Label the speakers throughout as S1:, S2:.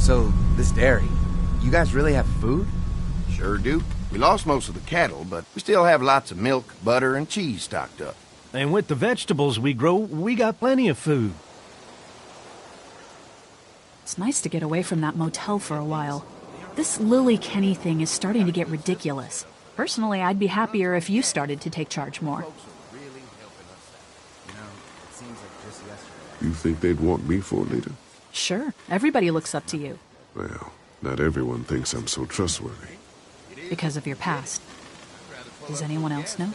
S1: So, this dairy, you guys really have food?
S2: Sure do. We lost most of the cattle, but we still have lots of milk, butter, and cheese stocked up.
S3: And with the vegetables we grow, we got plenty of food.
S4: It's nice to get away from that motel for a while. This Lily Kenny thing is starting to get ridiculous. Personally, I'd be happier if you started to take charge more.
S5: You think they'd want me for a leader?
S4: Sure. Everybody looks up to you.
S5: Well, not everyone thinks I'm so trustworthy.
S4: Because of your past. Does anyone else know?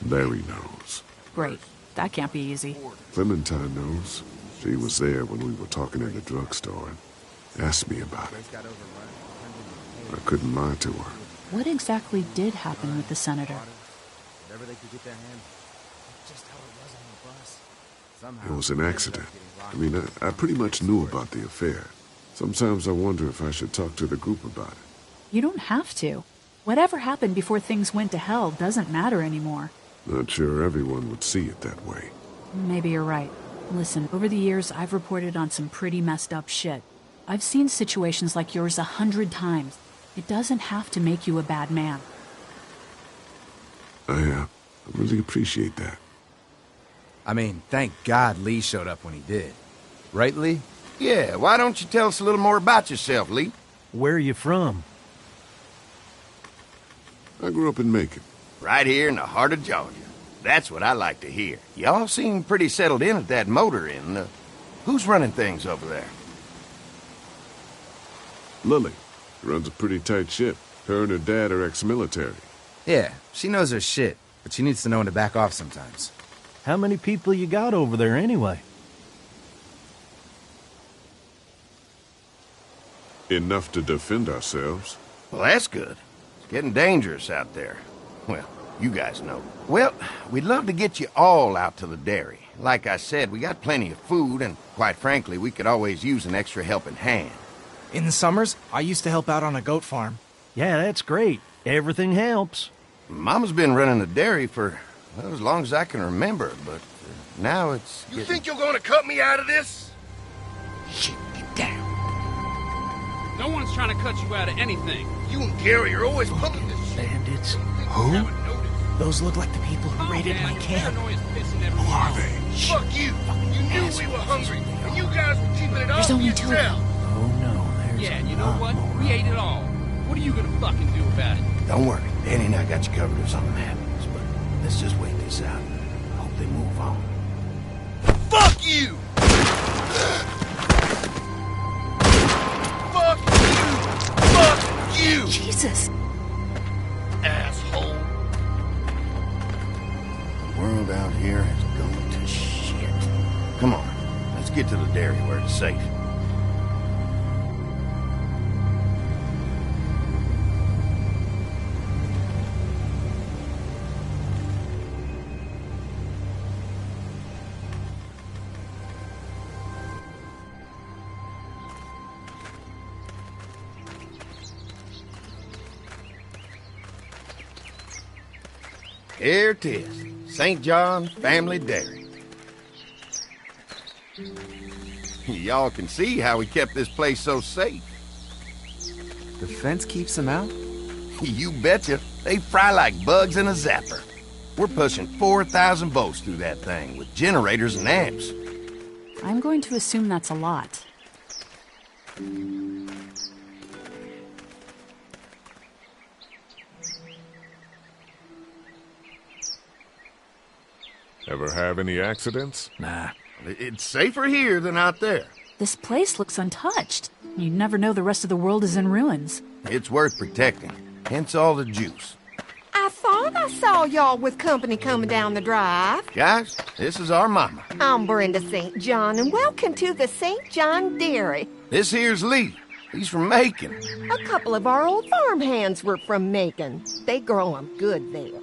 S5: Larry knows.
S4: Great. That can't be easy.
S5: Clementine knows. She was there when we were talking in the drugstore and asked me about it. I couldn't lie to her.
S4: What exactly did happen with the senator?
S5: It was an accident. I mean, I pretty much knew about the affair. Sometimes I wonder if I should talk to the group about it.
S4: You don't have to. Whatever happened before things went to hell doesn't matter anymore.
S5: Not sure everyone would see it that way.
S4: Maybe you're right. Listen, over the years, I've reported on some pretty messed up shit. I've seen situations like yours 100 times. It doesn't have to make you a bad man.
S5: I really appreciate that.
S1: I mean, thank God Lee showed up when he did. Right, Lee?
S2: Yeah, why don't you tell us a little more about yourself, Lee?
S3: Where are you from?
S5: I grew up in Macon.
S2: Right here in the heart of Georgia. That's what I like to hear. Y'all seem pretty settled in at that motor inn. Who's running things over there?
S5: Lily. Runs a pretty tight ship. Her and her dad are ex-military.
S1: Yeah, she knows her shit, but she needs to know when to back off sometimes.
S3: How many people you got over there anyway?
S5: Enough to defend ourselves.
S2: Well, that's good. It's getting dangerous out there. Well, you guys know. Well, we'd love to get you all out to the dairy. Like I said, we got plenty of food, and quite frankly, we could always use an extra helping hand.
S6: In the summers, I used to help out on a goat farm.
S3: Yeah, that's great. Everything helps.
S2: Mama's been running the dairy for, well, as long as I can remember, but now it's
S7: You think you're gonna cut me out of this?
S2: Shit, get down.
S8: No one's trying to cut you out of anything.
S7: You and Gary are always pulling this shit.
S3: Bandits.
S6: Who? Those look like the people who raided my camp.
S5: Who are they?
S7: Fuck you! You knew we were hungry, and you guys were keeping it all
S4: There's
S7: to
S4: only two of
S7: yourself.
S3: Oh no, there's
S8: Yeah, and you
S3: a
S8: know
S3: lot
S8: what?
S3: more.
S8: We ate it all. What are you gonna fucking do about it?
S2: Don't worry, Danny and I got you covered if something happens, but let's just wait this out. Hope they move on.
S7: Fuck you! Fuck you! Fuck you!
S4: Jesus!
S7: Asshole!
S2: The world out here has gone to shit. Come on, let's get to the dairy where it's safe. Here it is, St. John's Family Dairy. Y'all can see how we kept this place so safe.
S1: The fence keeps them out?
S2: You betcha. They fry like bugs in a zapper. We're pushing 4,000 volts through that thing with generators and amps.
S4: I'm going to assume that's a lot.
S5: Ever have any accidents?
S3: Nah.
S2: It's safer here than out there.
S4: This place looks untouched. You never know the rest of the world is in ruins.
S2: It's worth protecting, hence all the juice.
S9: I thought I saw y'all with company coming down the drive.
S2: Guys, this is our mama.
S9: I'm Brenda St. John, and welcome to the St. John Dairy.
S2: This here's Lee. He's from Macon.
S9: A couple of our old farm hands were from Macon. They grow 'em good there.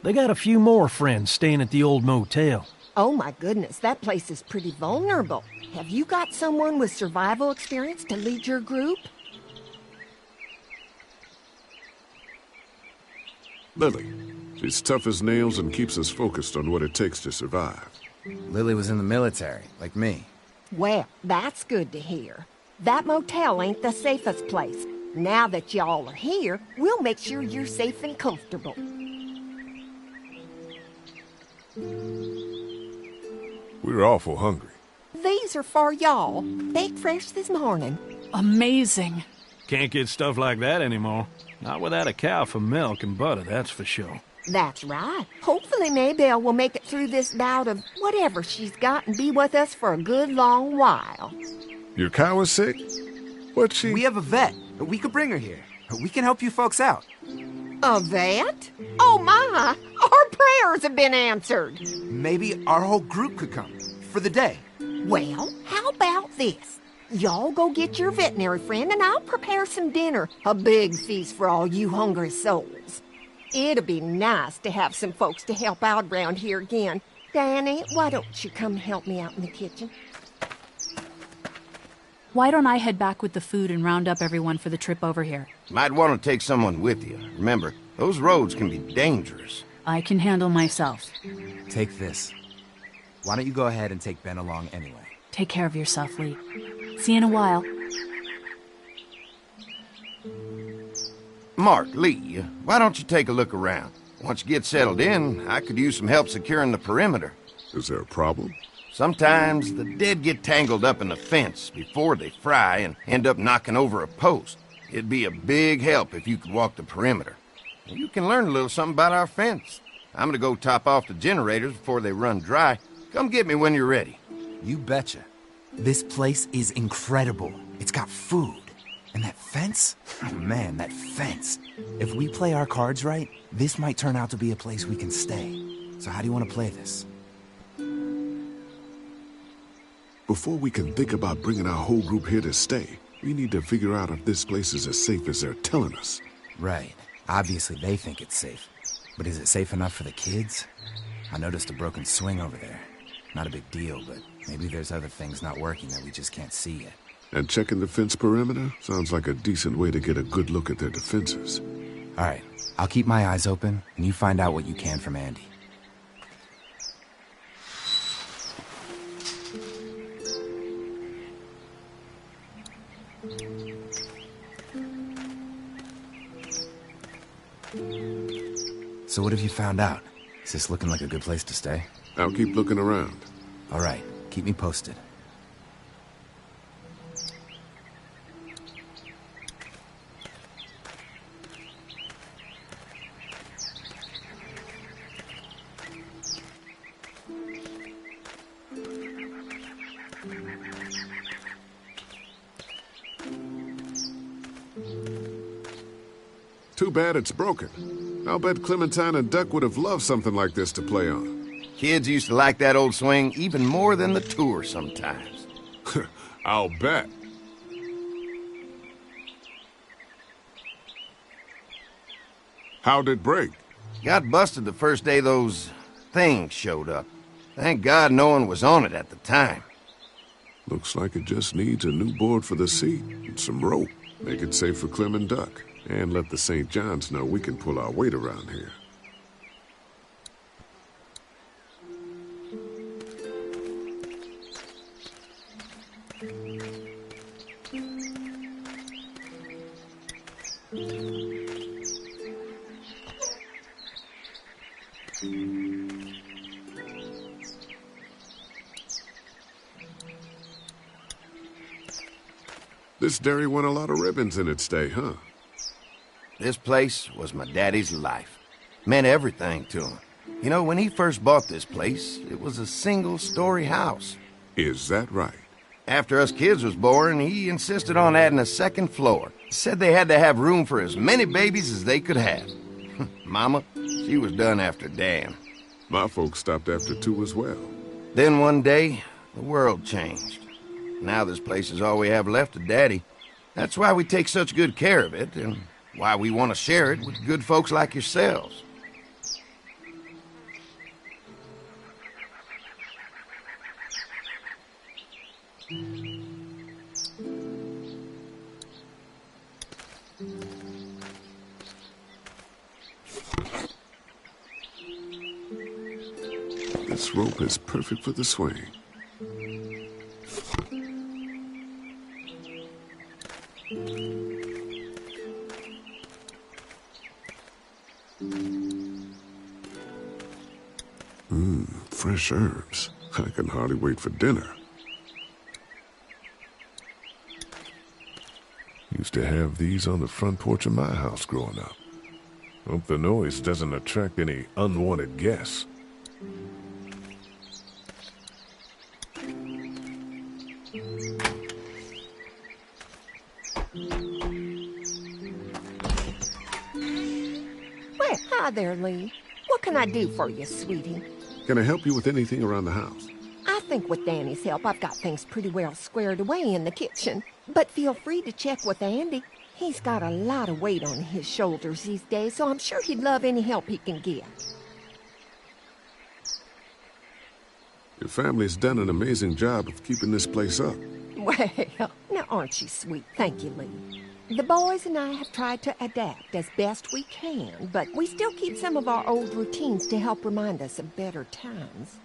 S3: They got a few more friends staying at the old motel.
S9: Oh my goodness, that place is pretty vulnerable. Have you got someone with survival experience to lead your group?
S5: Lily. She's tough as nails and keeps us focused on what it takes to survive.
S1: Lily was in the military, like me.
S9: Well, that's good to hear. That motel ain't the safest place. Now that y'all are here, we'll make sure you're safe and comfortable.
S5: We're awful hungry.
S9: These are for y'all. Baked fresh this morning.
S4: Amazing.
S3: Can't get stuff like that anymore. Not without a cow for milk and butter, that's for sure.
S9: That's right. Hopefully Maybelle will make it through this bout of whatever she's got and be with us for a good long while.
S5: Your cow is sick? What's she...
S1: We have a vet. We could bring her here. We can help you folks out.
S9: A vet? Oh my! Our prayers have been answered.
S1: Maybe our whole group could come. For the day.
S9: Well, how about this? Y'all go get your veterinary friend and I'll prepare some dinner. A big feast for all you hungry souls. It'll be nice to have some folks to help out around here again. Danny, why don't you come help me out in the kitchen?
S4: Why don't I head back with the food and round up everyone for the trip over here?
S2: Might want to take someone with you. Remember, those roads can be dangerous.
S4: I can handle myself.
S1: Take this. Why don't you go ahead and take Ben along anyway?
S4: Take care of yourself, Lee. See you in a while.
S2: Mark, Lee, why don't you take a look around? Once you get settled in, I could use some help securing the perimeter.
S5: Is there a problem?
S2: Sometimes the dead get tangled up in the fence before they fry and end up knocking over a post. It'd be a big help if you could walk the perimeter. You can learn a little something about our fence. I'm gonna go top off the generators before they run dry. Come get me when you're ready.
S1: You betcha. This place is incredible. It's got food. And that fence? Oh man, that fence. If we play our cards right, this might turn out to be a place we can stay. So how do you want to play this?
S5: Before we can think about bringing our whole group here to stay, we need to figure out if this place is as safe as they're telling us.
S1: Right. Obviously they think it's safe. But is it safe enough for the kids? I noticed a broken swing over there. Not a big deal, but maybe there's other things not working that we just can't see yet.
S5: And checking the fence perimeter sounds like a decent way to get a good look at their defenses.
S1: All right. I'll keep my eyes open, and you find out what you can from Andy. So what have you found out? Is this looking like a good place to stay?
S5: I'll keep looking around.
S1: All right. Keep me posted.
S5: Too bad it's broken. I'll bet Clementine and Duck would have loved something like this to play on.
S2: Kids used to like that old swing even more than the tour sometimes.
S5: I'll bet. How'd it break?
S2: Got busted the first day those things showed up. Thank God no one was on it at the time.
S5: Looks like it just needs a new board for the seat and some rope. Make it safe for Clem and Duck. And let the St. John's know we can pull our weight around here. This dairy won a lot of ribbons in its day, huh?
S2: This place was my daddy's life. Meant everything to him. You know, when he first bought this place, it was a single-story house.
S5: Is that right?
S2: After us kids was born, he insisted on adding a second floor. Said they had to have room for as many babies as they could have. Mama, she was done after Dan.
S5: My folks stopped after 2 as well.
S2: Then one day, the world changed. Now this place is all we have left of Daddy. That's why we take such good care of it, and why we want to share it with good folks like yourselves.
S5: This rope is perfect for the swing. Fresh herbs. I can hardly wait for dinner. Used to have these on the front porch of my house growing up. Hope the noise doesn't attract any unwanted guests.
S9: Well, hi there, Lee. What can I do for you, sweetie?
S5: Can I help you with anything around the house?
S9: I think with Danny's help, I've got things pretty well squared away in the kitchen. But feel free to check with Andy. He's got a lot of weight on his shoulders these days, so I'm sure he'd love any help he can get.
S5: Your family's done an amazing job of keeping this place up.
S9: Well, now aren't you sweet? Thank you, Lee. The boys and I have tried to adapt as best we can, but we still keep some of our old routines to help remind us of better times.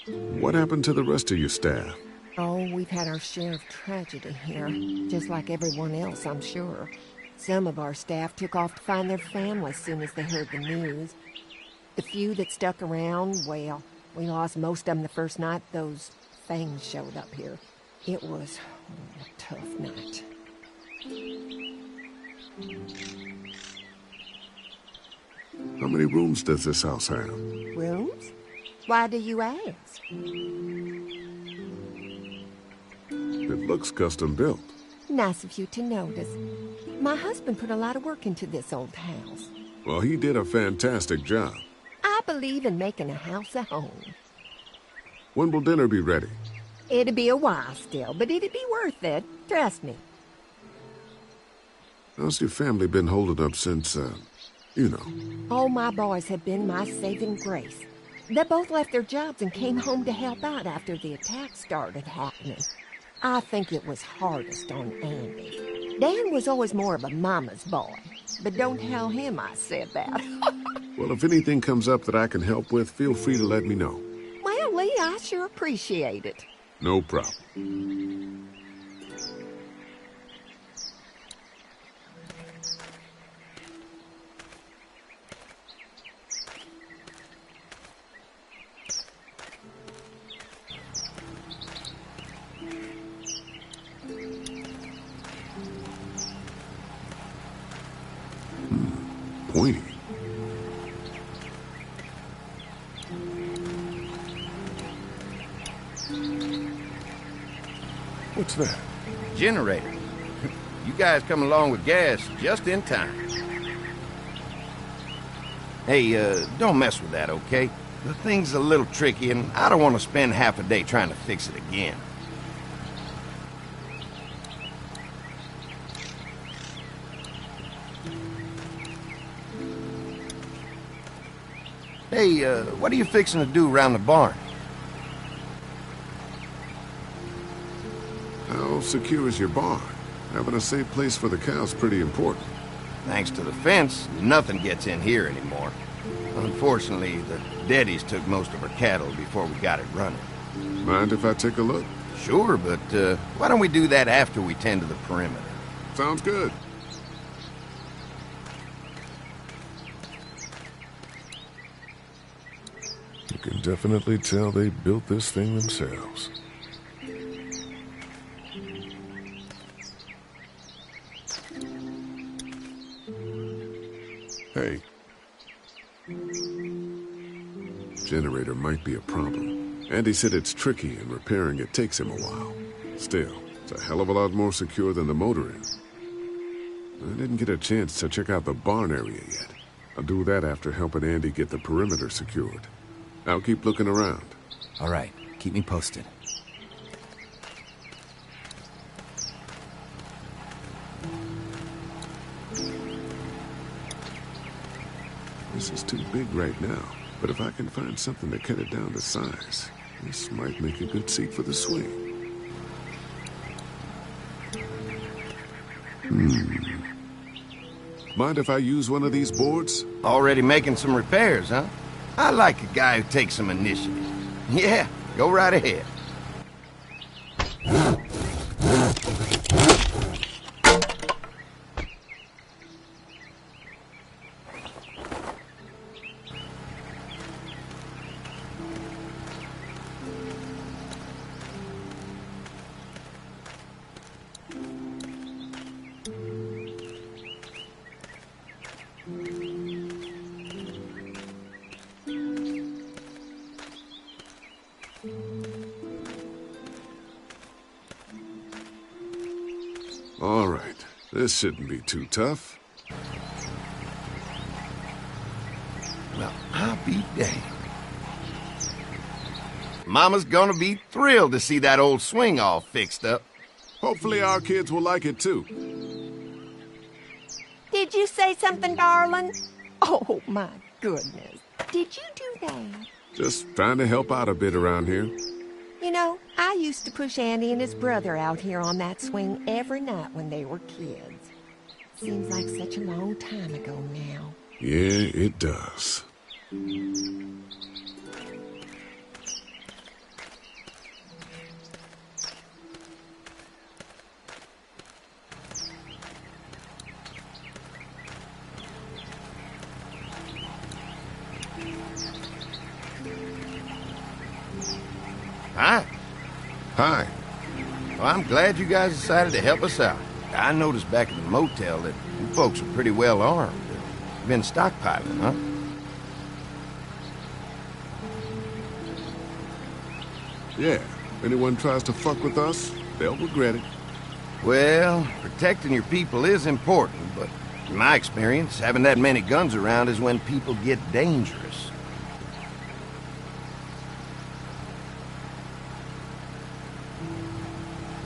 S5: What happened to the rest of your staff?
S9: Oh, we've had our share of tragedy here, just like everyone else, I'm sure. Some of our staff took off to find their families as soon as they heard the news. The few that stuck around, well, we lost most of them the first night those things showed up here. It was a tough night.
S5: How many rooms does this house have?
S9: Rooms? Why do you ask?
S5: It looks custom built.
S9: Nice of you to notice. My husband put a lot of work into this old house.
S5: Well, he did a fantastic job.
S9: I believe in making a house a home.
S5: When will dinner be ready?
S9: It'll be a while still, but it'll be worth it. Trust me.
S5: How's your family been holding up since, you know?
S9: All my boys have been my saving grace. They both left their jobs and came home to help out after the attack started happening. I think it was hardest on Andy. Dan was always more of a mama's boy, but don't tell him I said that.
S5: Well, if anything comes up that I can help with, feel free to let me know.
S9: Well, Lee, I sure appreciate it.
S5: No problem. Pointy. What's that?
S2: Generator. You guys come along with gas just in time. Hey, don't mess with that, okay? The thing's a little tricky, and I don't want to spend half a day trying to fix it again. Hey, what are you fixing to do around the barn?
S5: How secure is your barn? Having a safe place for the cows pretty important.
S2: Thanks to the fence, nothing gets in here anymore. Unfortunately, the Deadies took most of our cattle before we got it running.
S5: Mind if I take a look?
S2: Sure, but why don't we do that after we tend to the perimeter?
S5: Sounds good. You can definitely tell they built this thing themselves. Hey. Generator might be a problem. Andy said it's tricky and repairing it takes him a while. Still, it's a hell of a lot more secure than the motor is. I didn't get a chance to check out the barn area yet. I'll do that after helping Andy get the perimeter secured. I'll keep looking around.
S1: All right, keep me posted.
S5: This is too big right now, but if I can find something to cut it down to size, this might make a good seat for the swing. Mind if I use one of these boards?
S2: Already making some repairs, huh? I like a guy who takes some initiative. Yeah, go right ahead.
S5: All right, this shouldn't be too tough.
S2: Well, I'll be damned. Mama's gonna be thrilled to see that old swing all fixed up.
S5: Hopefully our kids will like it too.
S9: Did you say something, darling? Oh, my goodness. Did you do that?
S5: Just trying to help out a bit around here.
S9: You know, I used to push Andy and his brother out here on that swing every night when they were kids. Seems like such a long time ago now.
S5: Yeah, it does.
S2: Hi.
S5: Hi.
S2: Well, I'm glad you guys decided to help us out. I noticed back at the motel that you folks are pretty well armed. You've been stockpiling, huh?
S5: Yeah, if anyone tries to fuck with us, they'll regret it.
S2: Well, protecting your people is important, but in my experience, having that many guns around is when people get dangerous.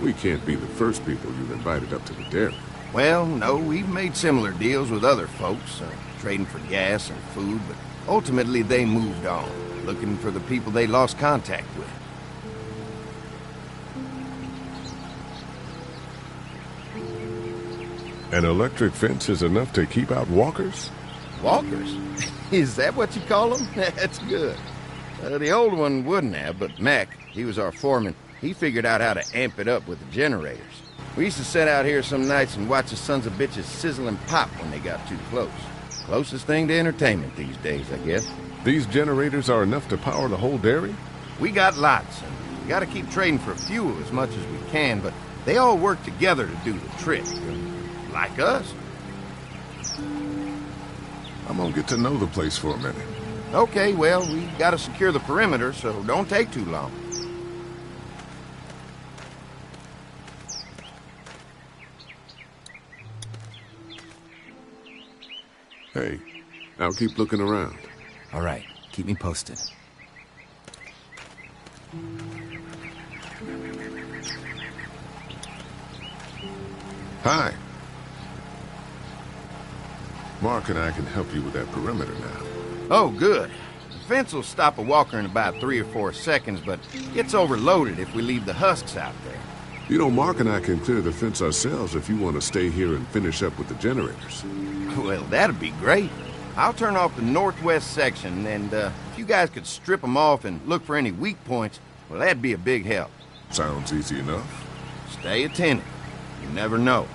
S5: We can't be the first people you've invited up to the dairy.
S2: Well, no, we've made similar deals with other folks, trading for gas and food, but ultimately they moved on, looking for the people they lost contact with.
S5: An electric fence is enough to keep out walkers?
S2: Walkers? Is that what you call them? That's good. The old one wouldn't have, but Mac, he was our foreman, he figured out how to amp it up with the generators. We used to sit out here some nights and watch the sons of bitches sizzle and pop when they got too close. Closest thing to entertainment these days, I guess.
S5: These generators are enough to power the whole dairy?
S2: We got lots, and we gotta keep trading for fuel as much as we can, but they all work together to do the trick. Like us.
S5: I'm gonna get to know the place for a minute.
S2: Okay, well, we gotta secure the perimeter, so don't take too long.
S5: Hey, I'll keep looking around.
S1: All right, keep me posted.
S5: Hi. Mark and I can help you with that perimeter now.
S2: Oh, good. The fence will stop a walker in about 3 or 4 seconds, but gets overloaded if we leave the husks out there.
S5: You know, Mark and I can clear the fence ourselves if you want to stay here and finish up with the generators.
S2: Well, that'd be great. I'll turn off the northwest section, and if you guys could strip them off and look for any weak points, well, that'd be a big help.
S5: Sounds easy enough.
S2: Stay attentive. You never know.